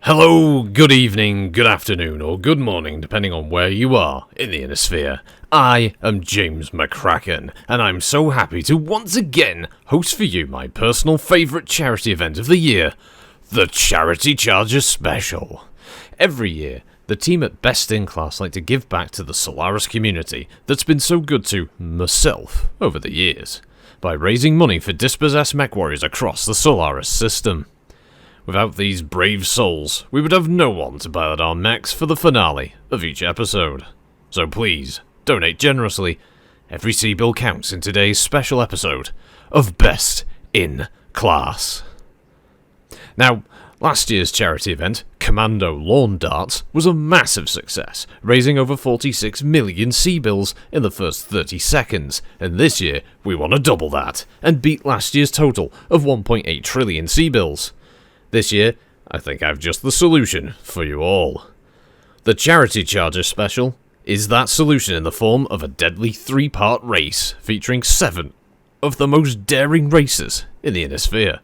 Hello, good evening, good afternoon, or good morning, depending on where you are in the Inner Sphere. I am James McCracken, and I'm so happy to once again host for you my personal favourite charity event of the year, the Charity Charger Special. Every year, the team at Best in Class like to give back to the Solaris community that's been so good to myself over the years, by raising money for dispossessed mech warriors across the Solaris system. Without these brave souls, we would have no one to pilot our mechs for the finale of each episode. So please, donate generously. Every C-bill counts in today's special episode of Best in Class. Now, last year's charity event, Commando Lawn Darts, was a massive success, raising over 46 million C-bills in the first 30 seconds, and this year we want to double that, and beat last year's total of 1.8 trillion C-bills. This year, I think I've just the solution for you all. The Charity Charger Special is that solution in the form of a deadly 3-part race featuring 7 of the most daring racers in the Inner Sphere.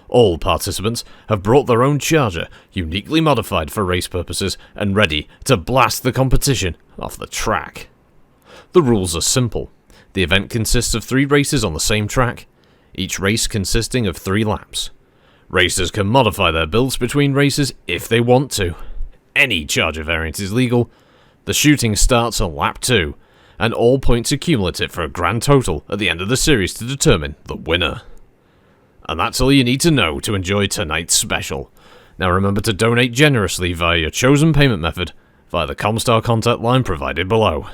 All participants have brought their own charger, uniquely modified for race purposes and ready to blast the competition off the track. The rules are simple. The event consists of 3 races on the same track, each race consisting of 3 laps. Racers can modify their builds between races if they want to. Any charger variant is legal. The shooting starts on lap 2, and all points are cumulative for a grand total at the end of the series to determine the winner. And that's all you need to know to enjoy tonight's special. Now remember to donate generously via your chosen payment method via the Comstar contact line provided below.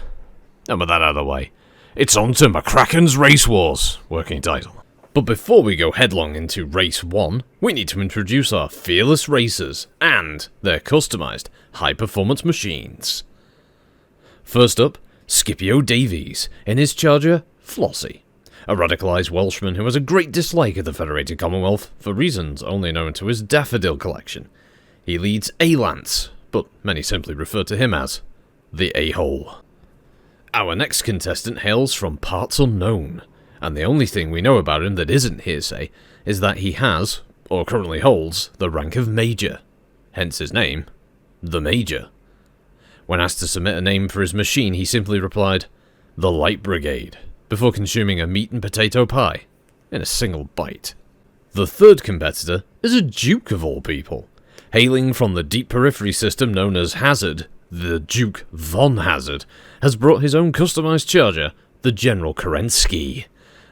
And with that out of the way, it's on to McCrackens Race Wars, working title. But before we go headlong into Race 1, we need to introduce our fearless racers and their customised high-performance machines. First up, Scipio Davies in his charger, Flossie, a radicalised Welshman who has a great dislike of the Federated Commonwealth for reasons only known to his daffodil collection. He leads A-Lance, but many simply refer to him as the A-Hole. Our next contestant hails from parts unknown, and the only thing we know about him that isn't hearsay is that he has, or currently holds, the rank of Major, hence his name, the Major. When asked to submit a name for his machine, he simply replied, the Light Brigade, before consuming a meat and potato pie in a single bite. The third competitor is a Duke of all people. Hailing from the deep periphery system known as Hazard, the Duke von Hazard has brought his own customised charger, the General Kerensky,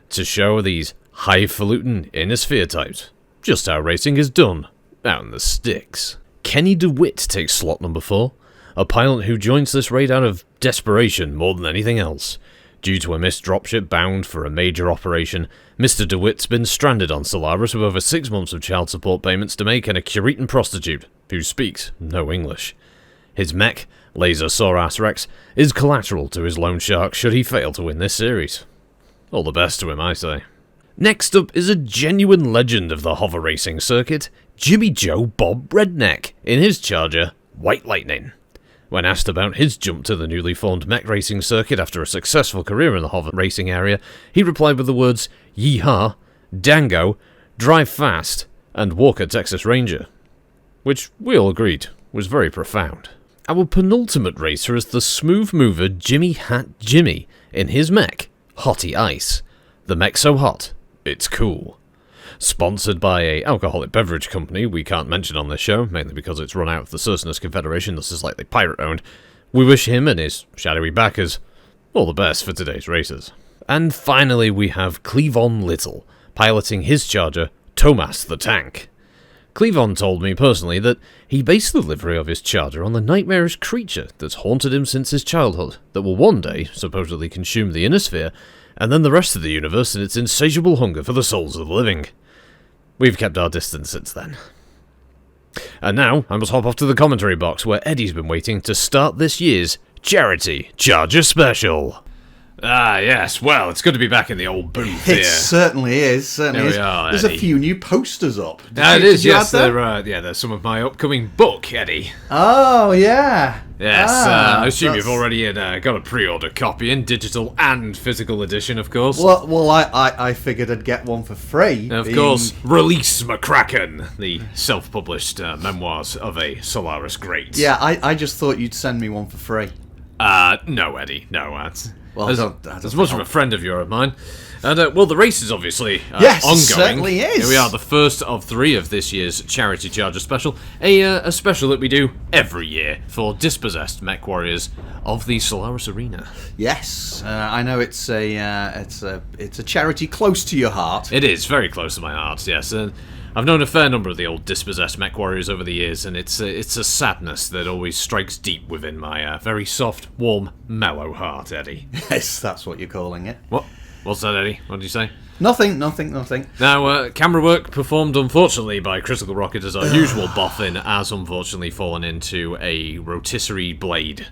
to show these highfalutin Inner Sphere types just how racing is done out in the sticks. Kenny DeWitt takes slot number 4, a pilot who joins this raid out of desperation more than anything else. Due to a missed dropship bound for a major operation, Mr. DeWitt's been stranded on Solaris with over 6 months of child support payments to make and a Curitan prostitute who speaks no English. His mech, Laser Sorass Rex, is collateral to his loan shark should he fail to win this series. All the best to him, I say. Next up is a genuine legend of the hover racing circuit, Jimmy Joe Bob Redneck, in his charger, White Lightning. When asked about his jump to the newly formed mech racing circuit after a successful career in the hover racing area, he replied with the words, Yeehaw, Dango, Drive Fast, and Walker Texas Ranger, which we all agreed was very profound. Our penultimate racer is the smooth mover Jimmy Hat Jimmy, in his mech, Hottie Ice. The mech so hot, it's cool. Sponsored by a alcoholic beverage company we can't mention on this show, mainly because it's run out of the Cercinus Confederation, thus is likely pirate-owned, we wish him and his shadowy backers all the best for today's races. And finally we have Cleavon Little, piloting his charger, Tomas the Tank. Cleavon told me personally that he based the livery of his charger on the nightmarish creature that's haunted him since his childhood, that will one day supposedly consume the Inner Sphere, and then the rest of the universe in its insatiable hunger for the souls of the living. We've kept our distance since then. And now, I must hop off to the commentary box where Eddie's been waiting to start this year's Charity Charger Special. Ah, yes. Well, it's good to be back in the old booth here. It certainly is. There we are, There's Eddie. A few new posters up. It is, yes. There's some of my upcoming book, Eddie. Oh, yeah. Yes, I assume that's- you've already got a pre-order copy in digital and physical edition, of course. Well, I figured I'd get one for free. Of being- course, Release McCracken, the self-published memoirs of a Solaris great. Yeah, I just thought you'd send me one for free. No, Eddie, no. Well, as, I don't as much of a friend of yours of mine. And, well, the race is obviously Yes, it ongoing. certainly is. Here we are, the first of 3 of this year's Charity Charger special. A special that we do every year for dispossessed mech warriors of the Solaris Arena. Yes, I know it's a charity close to your heart. It is very close to my heart, yes. And I've known a fair number of the old dispossessed mech warriors over the years, and it's a sadness that always strikes deep within my very soft, warm, mellow heart, Eddie. Yes, that's what you're calling it. What? What's that, Eddie? What did you say? Nothing. Now, camera work performed, unfortunately, by Critical Rocket as our usual boffin has unfortunately fallen into a rotisserie blade.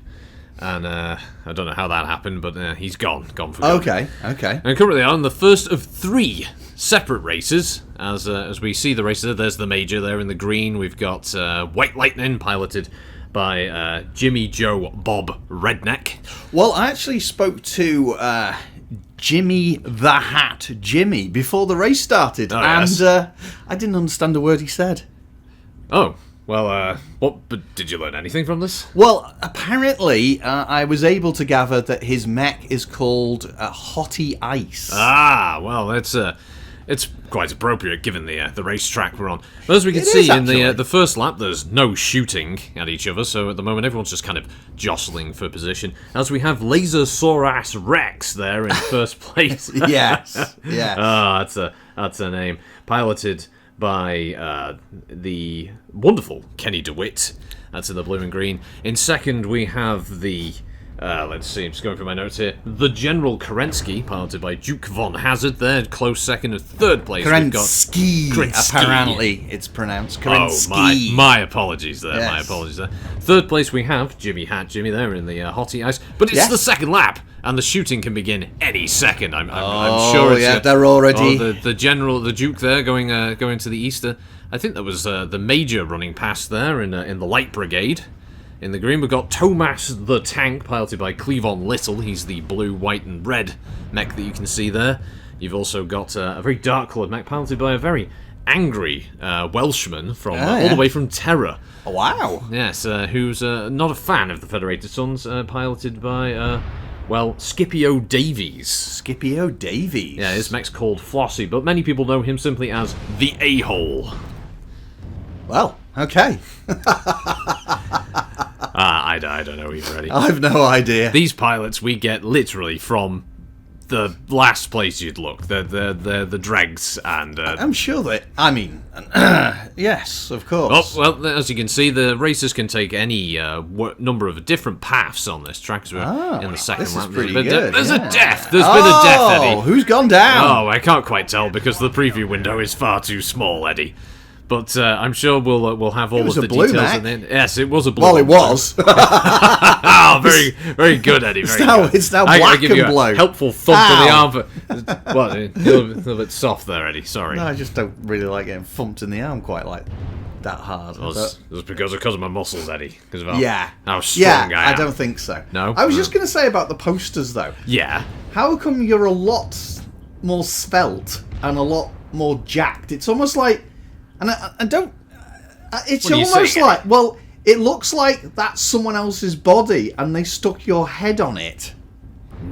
And I don't know how that happened, but he's gone for good. Okay. And currently on the first of 3 separate races, as we see the races. There's the major there in the green. We've got White Lightning, piloted by Jimmy Joe Bob Redneck. Well, I actually spoke to Jimmy the Hat Jimmy before the race started, and yes. I didn't understand a word he said. Oh, well, but did you learn anything from this? Well, apparently, I was able to gather that his mech is called Hottie Ice. Ah, well, it's quite appropriate given the racetrack we're on. But as we can It see is, in actually. the first lap, there's no shooting at each other, so at the moment everyone's just kind of jostling for position. As we have Lasersaurus Rex there in first place. Yes, yeah. Ah, that's a name. Piloted by the wonderful Kenny DeWitt. That's in the blue and green. In second, we have the... let's see, I'm just going through my notes here. The General Kerensky, piloted by Duke Von Hazard there, close second and third place. Kerensky, Kerensky. apparently it's pronounced Oh, Kerensky. my apologies there, Yes. my apologies there. Third place we have Jimmy Hat Jimmy there in the Hottie Ice, but it's Yes. the second lap, and the shooting can begin any second. I'm Oh, sure it's... yeah, they're already... the General, the Duke there, going to the Easter. I think that was the Major running past there in the Light Brigade. In the green, we've got Tomas the Tank, piloted by Cleavon Little. He's the blue, white, and red mech that you can see there. You've also got a very dark-coloured mech, piloted by a very angry Welshman from all the way from Terra. Oh, wow. Yes, who's not a fan of the Federated Sons, piloted by, Scipio Davies. Scipio Davies. Yeah, his mech's called Flossie, but many people know him simply as the A-Hole. Well, okay. I don't know either, Eddie. I've no idea. These pilots we get literally from the last place you'd look. The dregs and... I'm sure that... I mean, yes, of Oh, course. well, as you can see, the racers can take any number of different paths on this track. So we're in the second this is lap. pretty There's good, There's yeah. a death. There's been a death, Eddie. Who's gone down? Oh, I can't quite tell because the preview window is far too small, Eddie. But I'm sure we'll have all was of a the blue details Mac. in the end. Yes, it was a blue. Well, it one. was. Oh, very good, Eddie. Very good. It's now I black give you and a blue. helpful thump in the Ow. arm. But, what? A little bit soft there, Eddie. Sorry. No, I just don't really like getting thumped in the arm quite like that hard. It was because of my muscles, Eddie. Because of how strong yeah, I am. I don't think so. No? I was just going to say about the posters, though. Yeah. How come you're a lot more svelte and a lot more jacked? It's almost like... And I don't... It's What are you almost saying, like... Well, it looks like that's someone else's body and they stuck your head on it.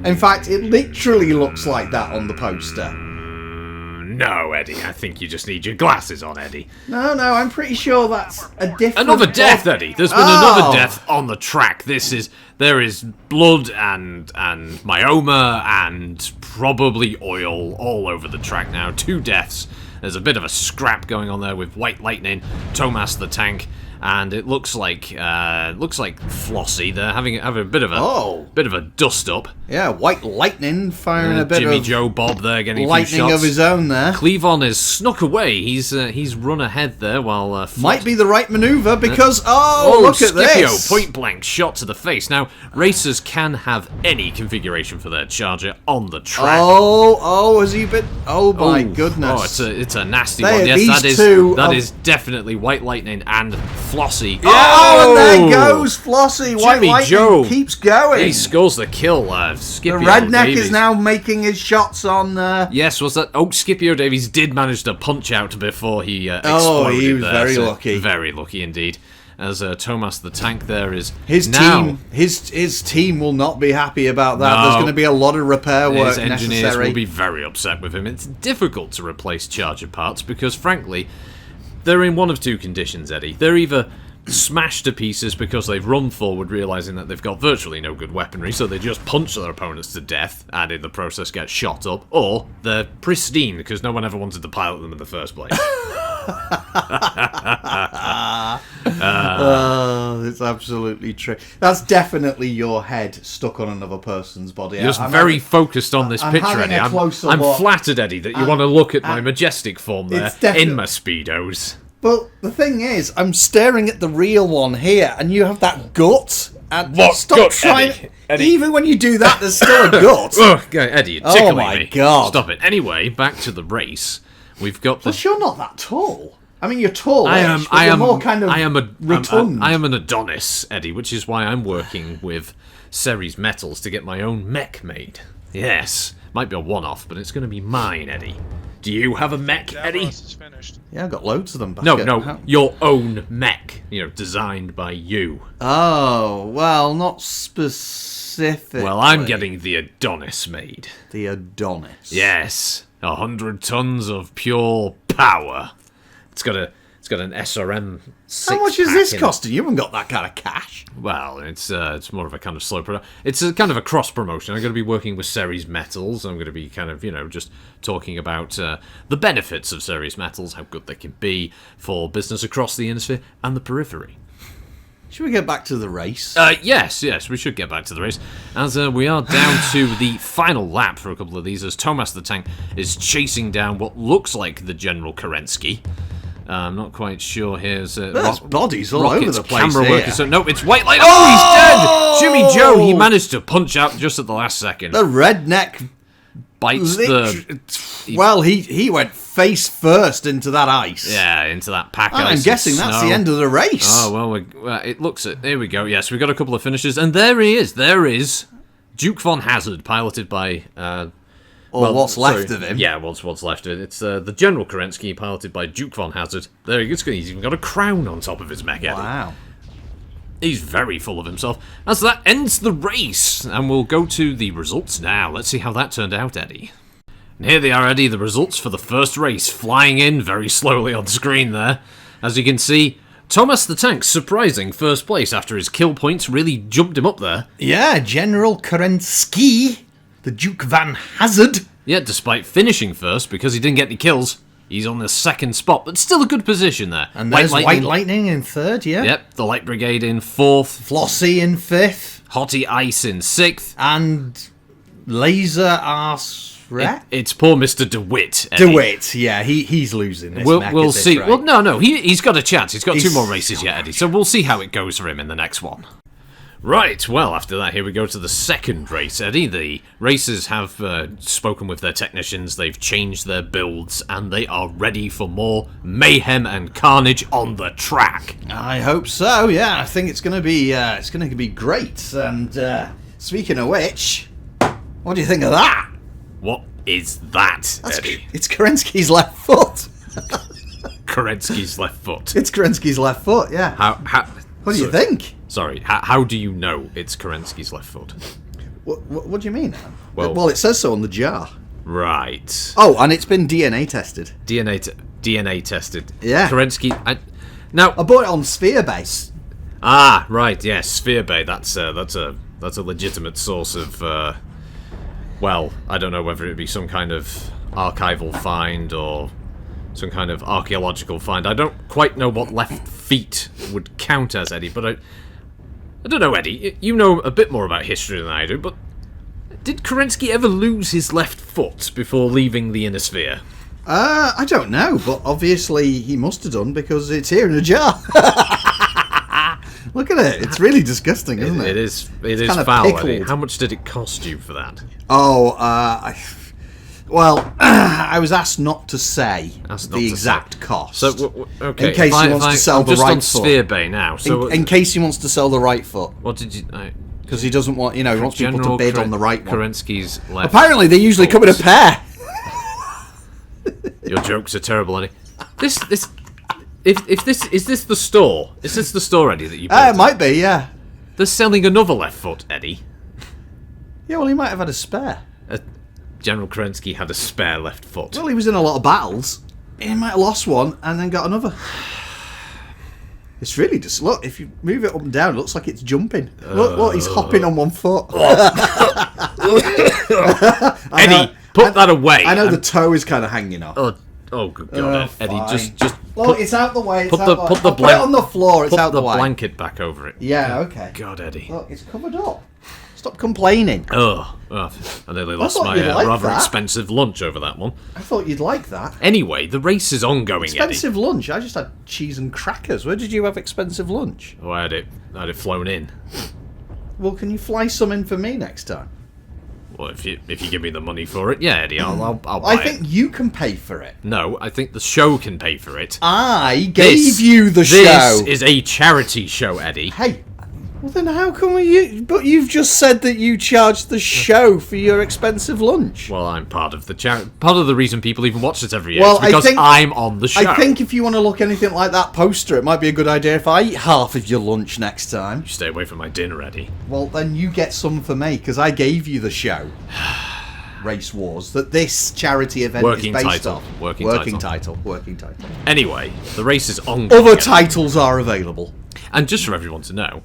In fact, it literally looks like that on the poster. No, Eddie. I think you just need your glasses on, Eddie. No, I'm pretty sure that's a different... Another death, Eddie. There's been another death on the track. There is blood and myoma and probably oil all over the track now. 2 deaths. There's a bit of a scrap going on there with White Lightning, Tomas the Tank, and it looks like Flossie. They're having a bit of a dust up. Yeah, White Lightning firing a bit Jimmy of Joe Bob there getting a few lightning shots. of his own there. Cleavon is snuck away. He's run ahead there while Might be the right manoeuvre because, look at Scipio, this. point blank shot to the face. Now, racers can have any configuration for their charger on the track. Oh, has he been... Oh, my goodness. Oh, it's That's a nasty They- one. Yes, these that is two that are- is definitely White Lightning and Flossie. Oh, and there goes Flossie. White Jimmy Lightning Joe. keeps going. He scores the kill. The Scipio redneck Davies. is now making his shots on. Yes, was that? Oh, Scipio Davies did manage to punch out before he exploded. he was there, very so lucky. Very lucky indeed. As Thomas the Tank there is His now, team, his team will not be happy about that. No. There's going to be a lot of repair work His engineers necessary. will be very upset with him. It's difficult to replace Charger parts because, frankly, they're in one of two conditions, Eddie. They're either smashed to pieces because they've run forward realizing that they've got virtually no good weaponry, so they just punch their opponents to death and in the process get shot up, or they're pristine because no one ever wanted to pilot them in the first place. It's absolutely true. That's definitely your head stuck on another person's body. You're just I'm very having- focused on this I'm picture, having Eddie. a closer I'm look. flattered, Eddie, that you want to look at my majestic form there It's definitely- in my Speedos. But the thing is, I'm staring at the real one here, and you have that gut. And What stop gut, trying. Eddie? Eddie. Even when you do that, there's still a gut. Oh, Eddie, you're tickling my me. God. Stop it. Anyway, back to the race. We've got the... But you're not that tall. I mean, you're tall. I am more kind of rotund. I am an Adonis, Eddie, which is why I'm working with Ceres Metals to get my own mech made. Yes, might be a one-off, but it's going to be mine, Eddie. Do you have a mech, Eddie? Is finished. Yeah, I've got loads of them. Back No, at no, home. your own mech. You know, designed by you. Oh, well, not specific. Well, I'm getting the Adonis made. the Adonis. Yes, 100 tons of pure power. It's got an SRM. How much is this costing? You haven't got that kind of cash. Well, it's more of a kind of slow product. It's a kind of a cross promotion. I'm going to be working with Ceres Metals. I'm going to be kind of, just talking about the benefits of Ceres Metals, how good they can be for business across the Ionosphere and the periphery. Should we get back to the race? Yes, we should get back to the race. As we are down to the final lap for a couple of these, as Thomas the Tank is chasing down what looks like the General Kerensky. I'm not quite sure. Here's There's bodies all Rocket's over the place camera here. work. So, no, it's White Light. Oh, he's dead! Jimmy Joe, he managed to punch out just at the last second. The redneck. Bites Well, he went face first into that ice. into that pack And ice. I'm of guessing that's snow. the end of the race. Oh, well, it looks at... Here we go. Yes, we've got a couple of finishes. And there he is. There is Duke von Hazard, piloted by... what's left of him. Yeah, what's left of it. It's the General Kerensky, piloted by Duke von Hazard. There he is. He's even got a crown on top of his mech. Eddie. Wow. He's very full of himself. And so that ends the race. And we'll go to the results now. Let's see how that turned out, Eddie. And here they are, Eddie, the results for the first race, flying in very slowly on screen there. As you can see, Thomas the Tank surprising first place after his kill points really jumped him up there. Yeah, General Kerensky, the Duke van Hazard. Yeah, despite finishing first because he didn't get any kills, he's on the second spot, but still a good position there. And there's White Lightning in third, yeah. Yep, the Light Brigade in fourth, Flossie in fifth. Hottie Ice in sixth. And Laser Arse Wreck? It's poor Mr. DeWitt. Eddie. DeWitt, yeah, he's losing this mech We'll at this see. rate. Well, no, he's got a chance. He's got two He's more races yet, Eddie. So we'll see how it goes for him in the next one. Right, well, after that, here we go to the second race, Eddie. The racers have spoken with their technicians, they've changed their builds, and they are ready for more mayhem and carnage on the track. I hope so, yeah. I think it's going to be great. And speaking of which, what do you think of that? What is that, Eddie? It's Kerensky's left foot. Kerensky's left foot. It's Kerensky's left foot, yeah. How What do you think? Sorry, how do you know it's Kerensky's left foot? What do you mean? Well, it says so on the jar. Right. Oh, and it's been DNA tested. DNA tested. Yeah. Kerensky. Now I bought it on Sphere Base. Ah, right, yes, Sphere Bay. That's a legitimate source of. Well, I don't know whether it be some kind of archival find or some kind of archaeological find. I don't quite know what left feet would count as, Eddie. But I don't know, Eddie. You know a bit more about history than I do. But did Kerensky ever lose his left foot before leaving the Ionosphere? I don't know, but obviously he must have done because it's here in a jar. Look at it. It's really disgusting, isn't it? It is kind of foul, pickled. Eddie. How much did it cost you for that? Oh, Well, I was asked not to say the exact cost. So, okay. In case he wants to sell the right foot. I'm just on Sphere Bay now. So in case he wants to sell the right foot. What did you... Because he doesn't want, he wants people to bid on the right one. Kerensky's left. Apparently, they usually come in a pair. Your jokes are terrible, Eddie. If this is this the store? Is this the store, Eddie, that you built? It might be, yeah. They're selling another left foot, Eddie. Yeah, well, he might have had a spare. General Kerensky had a spare left foot. Well, he was in a lot of battles. He might have lost one and then got another. It's really just, look, if you move it up and down, it looks like it's jumping. Look, he's hopping on one foot. Eddie, put that away. I know the toe is kind of hanging off. Oh, good God, Eddie, just look, it's out the way. Put it on the floor. It's out the way. Put the blanket back over it. Yeah, okay. God, Eddie. Look, it's covered up. Stop complaining. I nearly lost my rather expensive lunch over that one. I thought you'd like that. Anyway, the race is ongoing, Expensive Eddie. lunch? I just had cheese and crackers. Where did you have expensive lunch? Oh, I had it flown in. Well, can you fly some in for me next time? Well, if you give me the money for it, yeah, Eddie, I'll buy it. I think you can pay for it. No, I think the show can pay for it. I gave you the show. This is a charity show, Eddie. Hey, well then how come you... But you've just said that you charged the show for your expensive lunch. Well, I'm part of the part of the reason people even watch it every year well, is because I'm on the show. I think if you want to look anything like that poster, it might be a good idea if I eat half of your lunch next time. You stay away from my dinner, Eddie. Well, then you get some for me, because I gave you the show. Race Wars, that this charity event is based on. Working title. Anyway, the race is ongoing. Other titles are available. And just for everyone to know,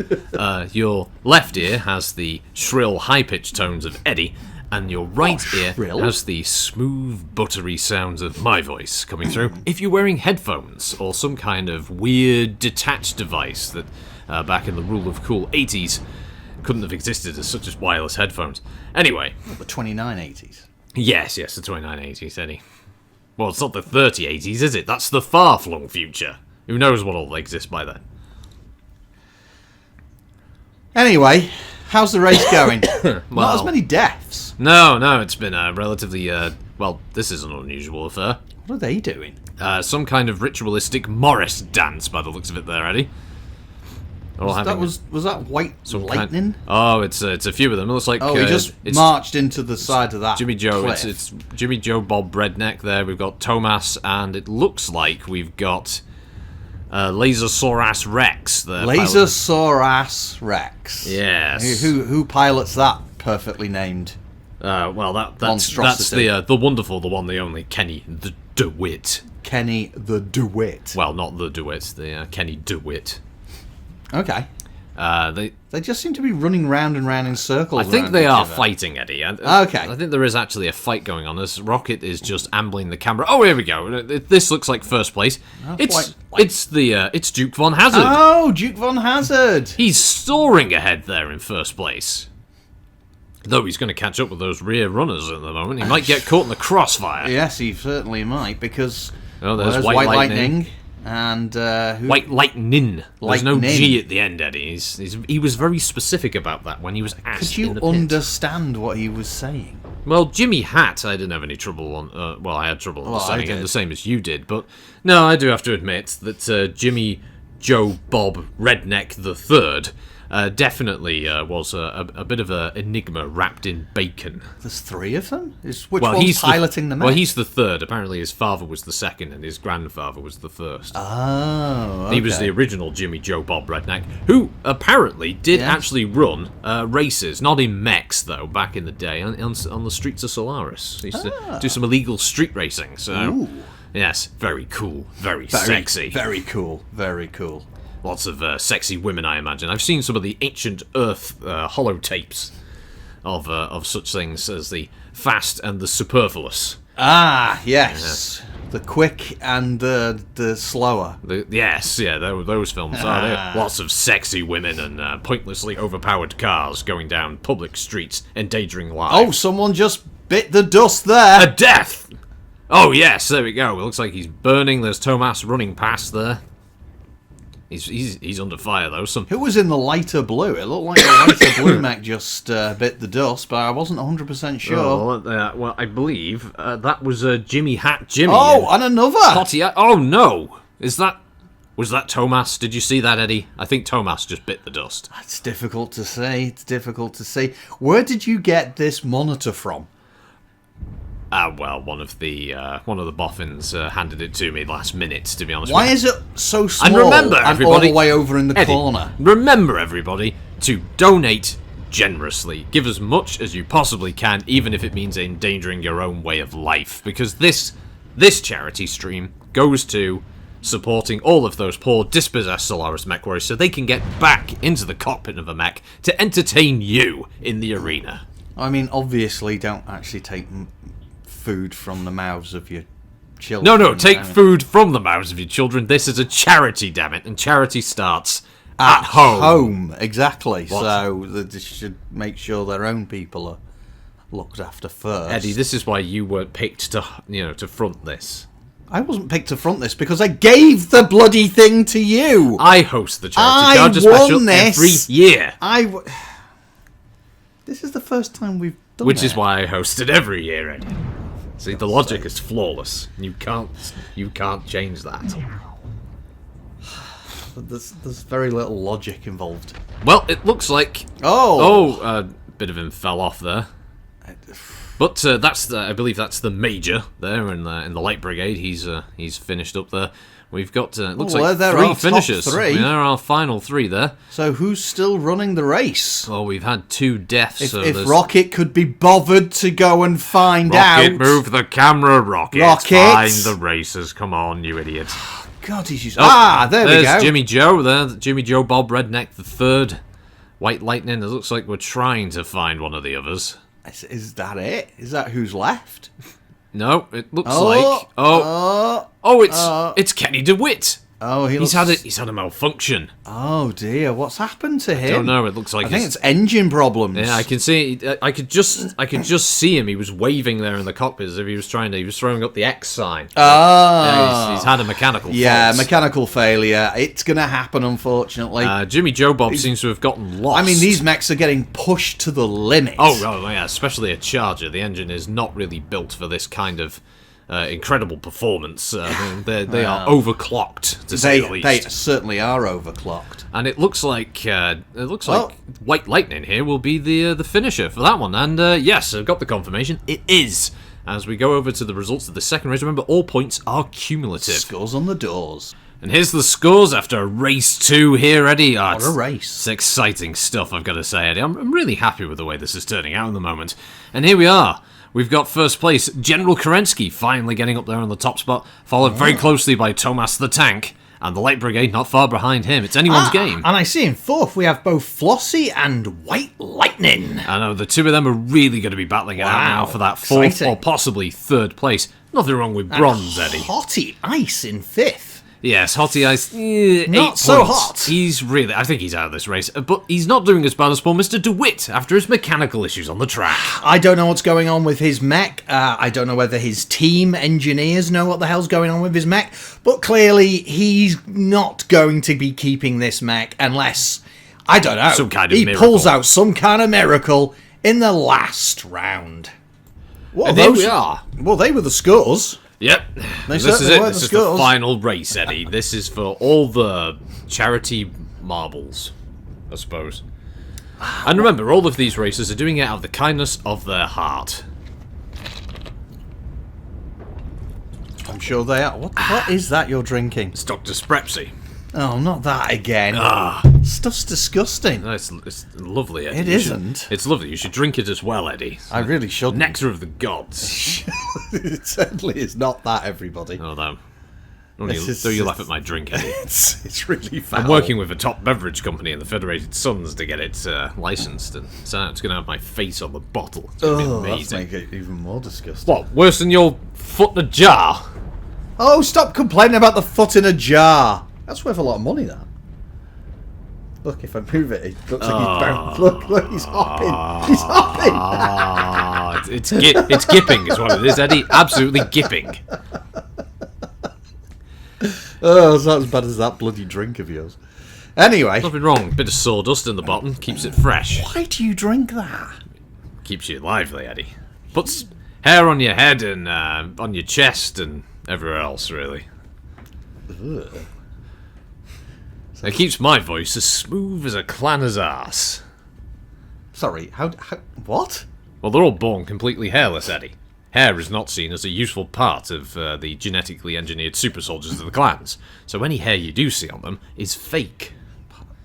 your left ear has the shrill, high-pitched tones of Eddie, and your right ear has the smooth, buttery sounds of my voice coming through. If you're wearing headphones or some kind of weird, detached device that, back in the rule of cool 80s, couldn't have existed as such as wireless headphones. Anyway. The 2980s. Yes, the 2980s, Eddie. Well, it's not the 3080s, is it? That's the far-flung future. Who knows what'll exist by then. Anyway, how's the race going? Not as many deaths. No, it's been a relatively, well, this is an unusual affair. What are they doing? Some kind of ritualistic Morris dance, by the looks of it there, Eddie. Was that white lightning? It's a few of them. It looks like... he just marched into the side of that Jimmy Joe. cliff. It's Jimmy Joe Bob Redneck there. We've got Tomas, and it looks like we've got... Lasersaurus Rex. Lasersaurus Rex. Yes. Who pilots that perfectly named? Well, that's the wonderful, the one, the only Kenny the DeWitt. Kenny the DeWitt. Well, not the DeWitt. The Kenny DeWitt. Okay. They just seem to be running round and round in circles. I think they are fighting, Eddie. Okay. I think there is actually a fight going on as Rocket is just ambling the camera. Oh, here we go. This looks like first place. It's Duke Von Hazard. Oh, Duke Von Hazard. He's soaring ahead there in first place. Though he's going to catch up with those rear runners at the moment. He might get caught in the crossfire. Yes, he certainly might, because there's White Lightning. And White Lightning. There's no G at the end, Eddie. He was very specific about that when he was asked. Could you understand what he was saying? Well, Jimmy Hat, I didn't have any trouble on. I had trouble understanding it the same as you did. But no, I do have to admit that Jimmy Joe Bob Redneck the Third definitely was a bit of an enigma wrapped in bacon. There's three of them? Which one's piloting the mech? Well, he's the third. Apparently his father was the second and his grandfather was the first. Oh, okay. He was the original Jimmy Joe Bob Redneck, who apparently did actually run races, not in mechs though, back in the day, on the streets of Solaris. He used to do some illegal street racing, so... Ooh. Yes, very cool, very sexy. Very cool, very cool. Lots of sexy women, I imagine. I've seen some of the ancient Earth holotapes of such things as the fast and the superfluous. Ah, yes. The quick and the slower. Those films are there. Lots of sexy women and pointlessly overpowered cars going down public streets, endangering lives. Oh, someone just bit the dust there. A death! Oh, yes, there we go. It looks like he's burning. There's Tomas running past there. He's under fire though. Who was in the lighter blue? It looked like the lighter blue mech just bit the dust, but I wasn't 100% sure. Well, I believe that was Jimmy Hat Jimmy. Oh, and another. Oh no! Was that Tomas? Did you see that, Eddie? I think Tomas just bit the dust. It's difficult to say. Where did you get this monitor from? Well, one of the boffins handed it to me last minute, to be honest. Why is it so small? And remember, everybody, all the way over in the Eddie, corner. Remember, everybody, to donate generously. Give as much as you possibly can, even if it means endangering your own way of life. Because this charity stream goes to supporting all of those poor dispossessed Solaris mech warriors so they can get back into the cockpit of a mech to entertain you in the arena. I mean, obviously, don't actually take food from the mouths of your children. No, take food from the mouths of your children. This is a charity, damn it, and charity starts at home. Exactly. What? So they should make sure their own people are looked after first. Eddie, this is why you weren't picked to front this. I wasn't picked to front this because I gave the bloody thing to you. I host the charity Charger special every year. This is the first time we've done Which is why I host it every year, Eddie. See, the logic is flawless. You can't change that. There's very little logic involved. Well, it looks like a bit of him fell off there. But I believe that's the major there in the light brigade. He's finished up there. We've got looks like three finishers. There are our final three there. So who's still running the race? Well, we've had 2 deaths. If Rocket could be bothered to go and find out. Rocket, move the camera, Rocket. Find the racers. Come on, you idiot. God, he's used. There we go. There's Jimmy Joe. There, Jimmy Joe Bob Redneck the third. White Lightning. It looks like we're trying to find one of the others. Is that it? Is that who's left? No, it looks like it's Kenny DeWitt. Oh, he's had a malfunction. Oh dear, what's happened to him? I don't know. It looks like I think it's engine problems. Yeah, I can see. I could just see him. He was waving there in the cockpit as if he was throwing up the X sign. Yeah, he's had a mechanical. Yeah, fault. mechanical failure. It's gonna happen, unfortunately. Jimmy Joe Bob seems to have gotten lost. I mean, these mechs are getting pushed to the limit. Oh yeah, especially a Charger. The engine is not really built for this kind of incredible performance. They are overclocked, to say the least. They certainly are overclocked. And it looks like White Lightning here will be the finisher for that one. And yes, I've got the confirmation. It is. As we go over to the results of the second race, remember all points are cumulative. Scores on the doors. And here's the scores after race 2 here, Eddie. What a race. It's exciting stuff, I've got to say, Eddie. I'm really happy with the way this is turning out at the moment. And here we are. We've got first place, General Kerensky, finally getting up there on the top spot, followed very closely by Tomas the Tank, and the Light Brigade not far behind him. It's anyone's game. And I see in fourth we have both Flossie and White Lightning. I know, the two of them are really going to be battling it out now for that fourth or possibly third place. Nothing wrong with bronze, Eddie. Hottie Ice in fifth. Yes, Hottie Ice, not so hot. I think he's out of this race, but he's not doing as bad as poor Mr. DeWitt after his mechanical issues on the track. I don't know what's going on with his mech. I don't know whether his team engineers know what the hell's going on with his mech, but clearly he's not going to be keeping this mech unless, I don't know, some kind of miracle. Pulls out some kind of miracle in the last round. And there we are. Well, they were the scores. Yep, this is it. This is the final race, Eddie. This is for all the charity marbles, I suppose. And remember, all of these racers are doing it out of the kindness of their heart. I'm sure they are. What is that you're drinking? It's Dr. Sprepsy. Oh, not that again. Stuff's disgusting. No, it's lovely, Eddie. It isn't. It's lovely. You should drink it as well, Eddie. I really should. Nectar of the gods. It certainly is not that, everybody. Oh, no. Don't you laugh at my drink, Eddie. It's really foul. I'm working with a top beverage company in the Federated Sons to get it licensed, and so it's going to have my face on the bottle. It's going to be amazing. That's make it even more disgusting. What, worse than your foot in a jar? Oh, stop complaining about the foot in a jar. That's worth a lot of money, that. Look, if I move it, it looks like he's bounced. Look, he's hopping. He's hopping. It's gipping is what it is, Eddie. Absolutely gipping. Oh, it's not as bad as that bloody drink of yours. Anyway. Nothing wrong. Bit of sawdust in the bottom. Keeps it fresh. Why do you drink that? Keeps you lively, Eddie. Puts hair on your head and on your chest and everywhere else, really. Ugh. It keeps my voice as smooth as a clanner's arse. Sorry, how what? Well, they're all born completely hairless, Eddie. Hair is not seen as a useful part of the genetically engineered super soldiers of the clans, so any hair you do see on them is fake.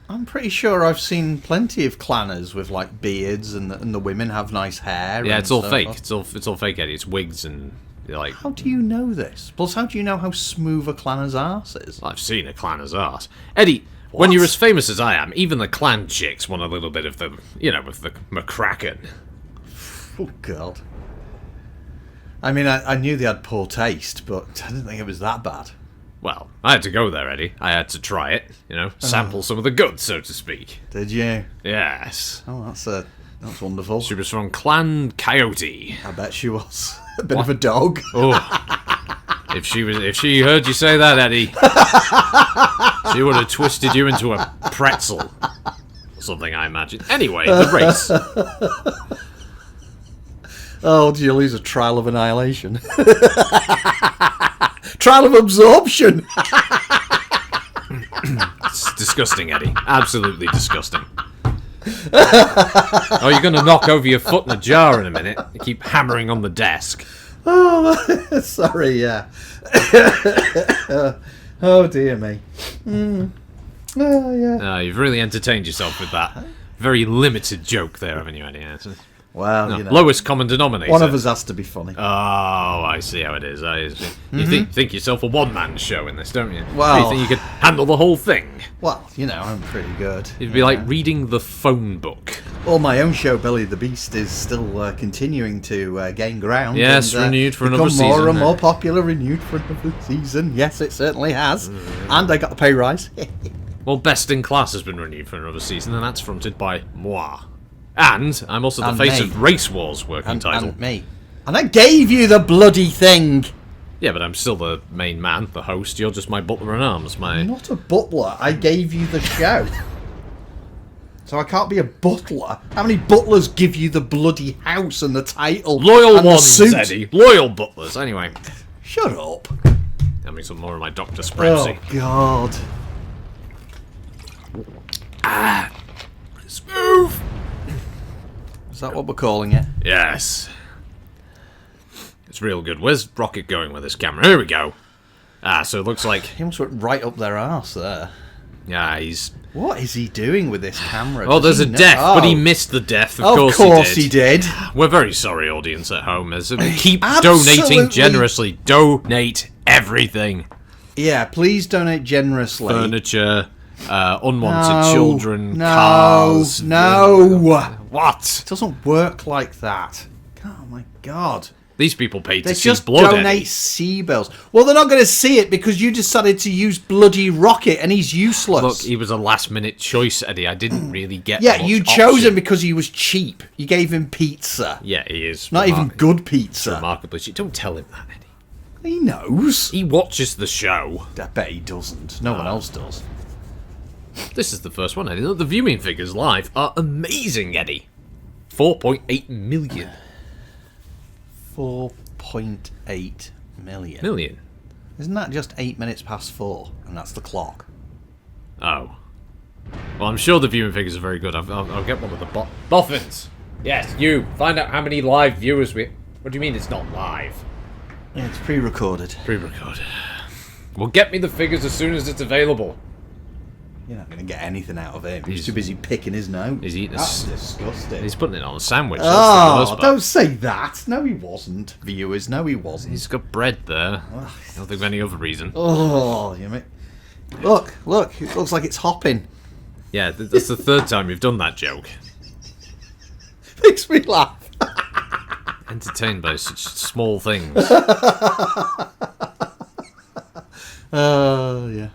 I'm pretty sure I've seen plenty of clanners with like beards, and the women have nice hair. Yeah, and it's all stuff. fake. It's all fake, Eddie. It's wigs and like. How do you know this? Plus, how do you know how smooth a clanner's arse is? I've seen a clanner's arse, Eddie. When What? you're as famous as I am, even the clan chicks want a little bit of the, with the McCracken. Oh God. I mean, I knew they had poor taste, but I didn't think it was that bad. Well, I had to go there, Eddie. I had to try it, sample some of the goods, so to speak. Did you? Yes. Oh, that's wonderful. She was from Clan Coyote. I bet she was a bit of a dog. Oh. If she heard you say that, Eddie, she would have twisted you into a pretzel. Something, I imagine. Anyway, the race. Oh, did you lose a trial of annihilation? Trial of absorption. It's disgusting, Eddie. Absolutely disgusting. Oh, you're going to knock over your foot in a jar in a minute. You keep hammering on the desk. Oh, sorry, yeah. Oh, dear me. Oh, yeah. You've really entertained yourself with that very limited joke there, haven't you, Eddie? Well, No, you know. lowest common denominator. One of us has to be funny. Oh, I see how it is. You think yourself a one-man show in this, don't you? Well- You think you could handle the whole thing? Well, you know, I'm pretty good. It'd be like reading the phone book. Well, my own show, Billy the Beast, is still continuing to gain ground. Yes, and, renewed for become another season. more and more popular, renewed for another season. Yes, it certainly has. And I got a pay rise. Well, Best in Class has been renewed for another season, and that's fronted by moi. And I'm also the And face me. of Race Wars working title. And me. And I gave you the bloody thing. Yeah, but I'm still the main man, the host. You're just my butler in arms. I'm not a butler. I gave you the show. So I can't be a butler. How many butlers give you the bloody house and the title? Loyal and the ones, suit? Eddie. Loyal butlers. Anyway, Shut up. have me some more of my Dr. Oh, Spreadsy. God. Smooth! Is that what we're calling it? Yes. It's real good. Where's Rocket going with this camera? Here we go. So it looks like... He almost went right up their arse there. Yeah, he's... What is he doing with this camera? Oh, Does there's a he know- death, but he Oh. missed the death. Of Of course he did. We're very sorry, audience at home. As keep Absolutely. donating generously. Donate everything. Yeah, please donate generously. Furniture, unwanted children, no, cars. No. What? It doesn't work like that. Oh, my God. These people paid They to see just blood, donate Eddie. C-bills. Well, they're not going to see it because you decided to use bloody Rocket and he's useless. Look, he was a last-minute choice, Eddie. I didn't really get yeah, much you chose option. him because he was cheap. You gave him pizza. Yeah, he is. Not even good pizza. Remarkably cheap. Don't tell him that, Eddie. He knows. He watches the show. I bet he doesn't. No one else does. This is the first one, Eddie. Look, the viewing figures live are amazing, Eddie. 4.8 million. 4.8 million. Million? Isn't that just 8 minutes past 4? And that's the clock. Oh. Well, I'm sure the viewing figures are very good. I'll get one with the boffins. Yes, you. Find out how many live viewers we... What do you mean it's not live? Yeah, it's pre-recorded. Pre-recorded. Well, get me the figures as soon as it's available. You're not going to get anything out of him. He's too busy picking his nose. He's eating That's disgusting. He's putting it on a sandwich. That's the worst Oh, part. don't say that. No, he wasn't. Viewers, no, he wasn't. He's got bread there. I don't think of any other reason. Oh, you make... Look. It looks like it's hopping. Yeah, that's the third time you've done that joke. Makes me laugh. Entertained by such small things. Yeah.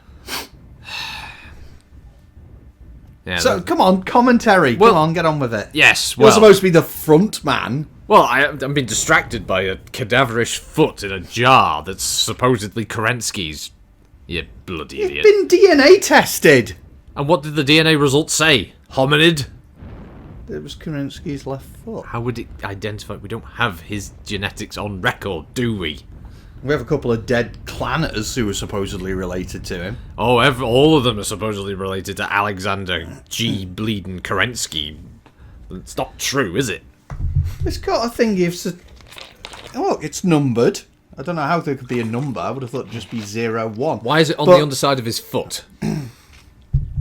Yeah, So, come on, commentary. Well- Come on, get on with it. yes, You're well... supposed to be the front man. Well, I'm being distracted by a cadaverish foot in a jar that's supposedly Kerensky's. You bloody idiot. Been DNA tested. And what did the DNA results say? Hominid? It was Kerensky's left foot. How would it identify? We don't have his genetics on record, do we? We have a couple of dead clanners who are supposedly related to him. Oh, all of them are supposedly related to Alexander G. Bleeding Kerensky. It's not true, is it? It's got a thing oh, it's numbered. I don't know how there could be a number. I would have thought it'd just be 0, 1. Why is it on the underside of his foot?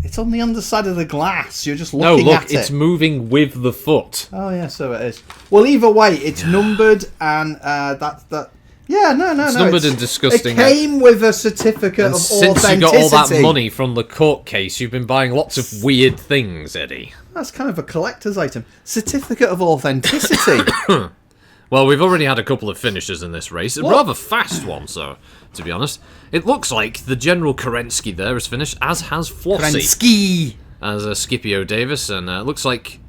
It's on the underside of the glass. You're just looking at it. No, look, it's moving with the foot. Oh, yeah, so it is. Well, either way, it's numbered, and that's that. Yeah, no. It's numbered and disgusting. It came with a certificate of authenticity. Since you got all that money from the court case, you've been buying lots of weird things, Eddie. That's kind of a collector's item. Certificate of authenticity. Well, we've already had a couple of finishes in this race. A rather fast one, so, to be honest. It looks like the General Kerensky there is finished, as has Flossie. Kerensky! As Scipio Davis, and it looks like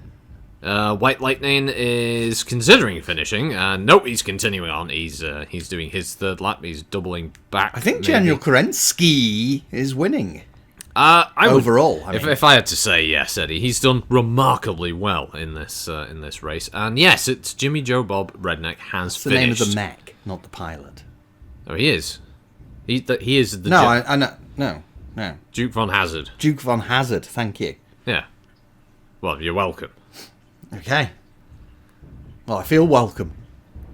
White Lightning is considering finishing. No, he's continuing on. He's doing his third lap. He's doubling back. I think General Kerensky is winning. Overall, I mean. if I had to say yes, Eddie, he's done remarkably well in this race. And yes, it's Jimmy Joe Bob Redneck has It's the finished. name of the mech, not the pilot. Oh, he is. He is the. No, I know. No. Duke von Hazard. Duke von Hazard. Thank you. Yeah. Well, you're welcome. Okay. Well, I feel welcome.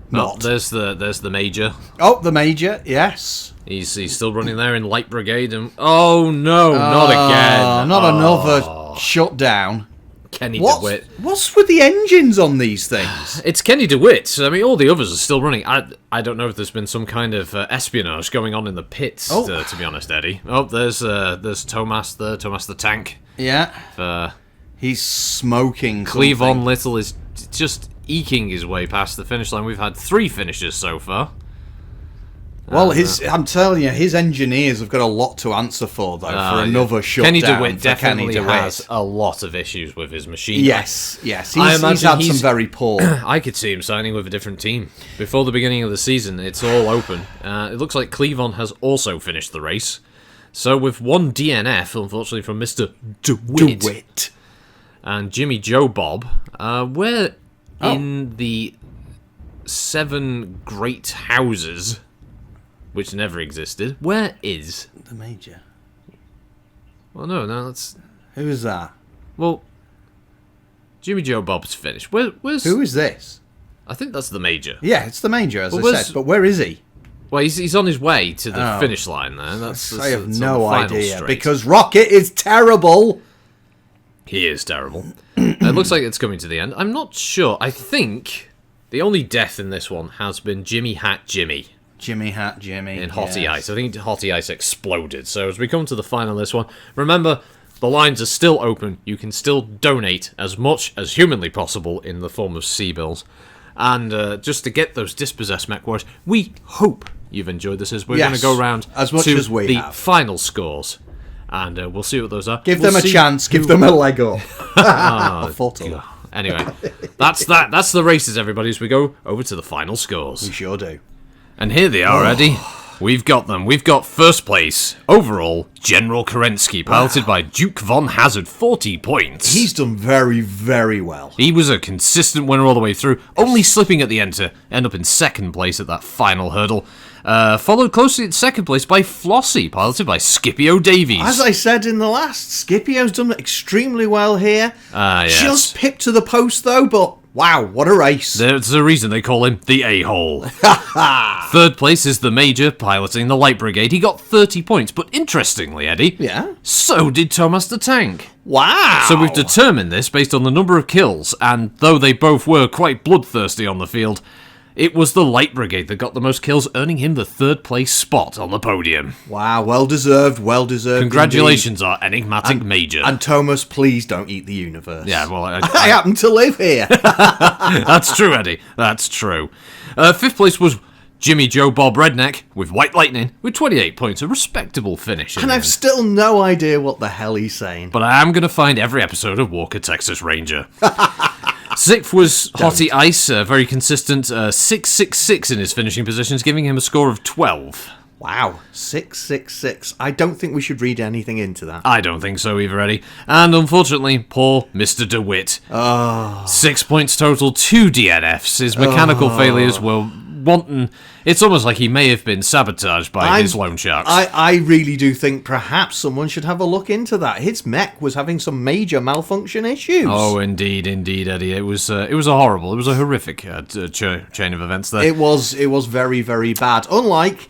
Well, there's the Major. Oh, the Major. Yes. He's still running there in Light Brigade, and oh no, not again! Not another shutdown. Kenny DeWitt. What's with the engines on these things? It's Kenny DeWitt. I mean, all the others are still running. I don't know if there's been some kind of espionage going on in the pits. To be honest, Eddie. Oh, there's Thomas there, Thomas the Tank. Yeah. He's smoking. Cleavon Little is just eking his way past the finish line. We've had 3 finishes so far. Well, I'm telling you, his engineers have got a lot to answer for, though, for another shutdown. Kenny DeWitt definitely has a lot of issues with his machine. Yes. He's had some very poor. I could see him signing with a different team. Before the beginning of the season, it's all open. It looks like Cleavon has also finished the race. So with one DNF, unfortunately, from Mr. DeWitt. And Jimmy Joe Bob, we're in the 7 great houses, which never existed. Where is the Major? Well, no, that's... Who is that? Well, Jimmy Joe Bob's finished. Where's... Who is this? I think that's the Major. Yeah, it's the Major, as I said. But where is he? Well, he's on his way to the finish line there. I have no idea, because Rocket is terrible. He is terrible. It looks like it's coming to the end. I'm not sure. I think the only death in this one has been Jimmy Hat Jimmy. Jimmy Hat Jimmy. In Hottie Ice. I think Hottie Ice exploded. So as we come to the final of this one, remember, the lines are still open. You can still donate as much as humanly possible in the form of C-bills. And just to get those dispossessed mech warriors, we hope you've enjoyed this, as we're going to go around as much to as we the have. Final scores. And we'll see what those are. Give them a chance. Give them a leg up. Anyway, that's that. That's the races, everybody, as we go over to the final scores. We sure do. And here they are, Eddie. We've got them. We've got first place, overall, General Kerensky, piloted by Duke von Hazard, 40 points. He's done very, very well. He was a consistent winner all the way through, only slipping at the end to end up in second place at that final hurdle. Followed closely at second place by Flossie, piloted by Scipio Davies. As I said in the last, Scipio's done extremely well here. Yes. Just pipped to the post, though, but wow, what a race. There's a reason they call him the A-hole. Third place is the Major, piloting the Light Brigade. He got 30 points, but interestingly, Eddie, so did Thomas the Tank. Wow. So we've determined this based on the number of kills, and though they both were quite bloodthirsty on the field, it was the Light Brigade that got the most kills, earning him the third place spot on the podium. Wow, well deserved. Congratulations, our enigmatic Major. And Thomas, please don't eat the universe. Yeah, well, I happen to live here. That's true, Eddie. That's true. Fifth place was Jimmy Joe Bob Redneck with White Lightning with 28 points, a respectable finish. And I've still no idea what the hell he's saying. But I am going to find every episode of Walker, Texas Ranger. Sixth was Hottie Ice, very consistent, 666 in his finishing positions, giving him a score of 12. Wow, 666. I don't think we should read anything into that. I don't think so either, Eddie. And unfortunately, poor Mr. DeWitt. 6 points total, 2 DNFs. His mechanical failures were wanton. It's almost like he may have been sabotaged by his loan sharks. I really do think perhaps someone should have a look into that. His mech was having some major malfunction issues. Oh, indeed, Eddie. It was a horrific chain of events there. It was very, very bad. Unlike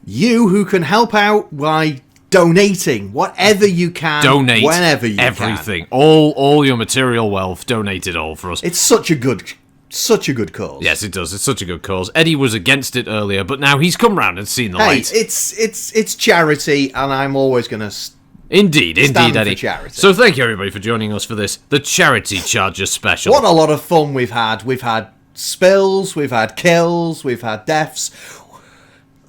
you, who can help out by donating whatever you can, Donate whenever you everything, can. all your material wealth. Donate it all for us. It's such a good cause. Yes, it does. It's such a good cause. Eddie was against it earlier, but now he's come round and seen the light. It's charity, and I'm always going to Indeed, Eddie. for charity. So thank you everybody for joining us for this, the Charity Charger special. What a lot of fun we've had. We've had spills, we've had kills, we've had deaths.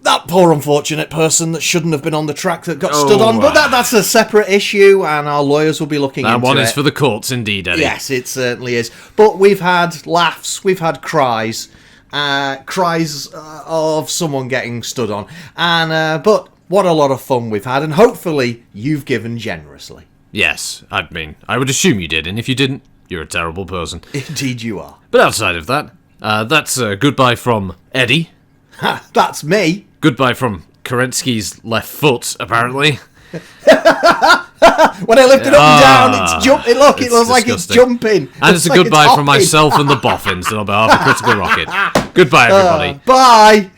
That poor unfortunate person that shouldn't have been on the track that got stood on, but that's a separate issue, and our lawyers will be looking into it. That one is for the courts, indeed, Eddie. Yes, it certainly is. But we've had laughs, we've had cries of someone getting stood on, and but what a lot of fun we've had, and hopefully you've given generously. Yes, I mean, I would assume you did, and if you didn't, you're a terrible person. Indeed you are. But outside of that, that's goodbye from Eddie. Ha, that's me. Goodbye from Kerensky's left foot, apparently. When I lift it up and down, it's jumping. Look, it looks like it's jumping. And it's a like goodbye from myself and the boffins on behalf of Critical Rocket. Goodbye, everybody. Bye.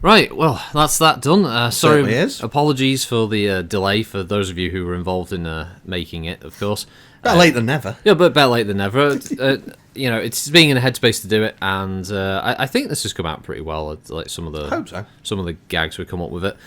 Right, well, that's that done. Sorry, is. apologies for the delay for those of you who were involved in making it, of course. Better late than never. Yeah, but better late than never. You know, it's being in a headspace to do it, and I think this has come out pretty well. Like some of the, hope so. Some of the gags we come up with it.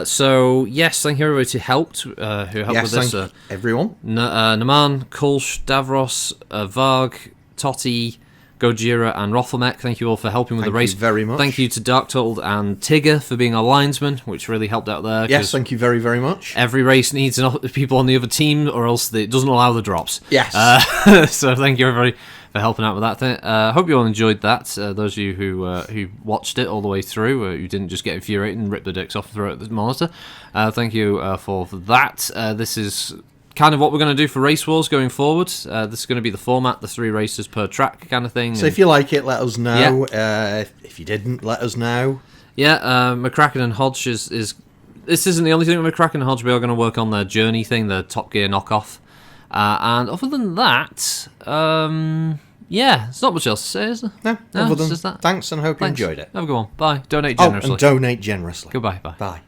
So yes, thank you everybody who helped with this. Thank everyone. Naman, Kulsh, Davros, Varg, Totti, Gojira, and Rothelmek. Thank you all for helping with the race. Thank you very much. Thank you to Darktold and Tigger for being our linesman, which really helped out there. Yes, thank you very, very much. Every race needs enough people on the other team, or else it doesn't allow the drops. Yes. So thank you everybody for helping out with that thing. Hope you all enjoyed that. Those of you who watched it all the way through, you didn't just get infuriated and rip the dicks off through the monitor. Thank you for that. This is kind of what we're going to do for Race Wars going forward. This is going to be the format, the 3 races per track kind of thing. So if you like it, let us know. Yeah. If you didn't, let us know. Yeah, McCracken and Hodge is... This isn't the only thing with McCracken and Hodge. We are going to work on their Journey thing, the Top Gear knockoff. And other than that, yeah, there's not much else to say, is there? No, other than just that. Thanks, and hope you enjoyed it. Have a good one. Bye. Donate generously. Oh, and donate generously. Goodbye. Bye. Bye.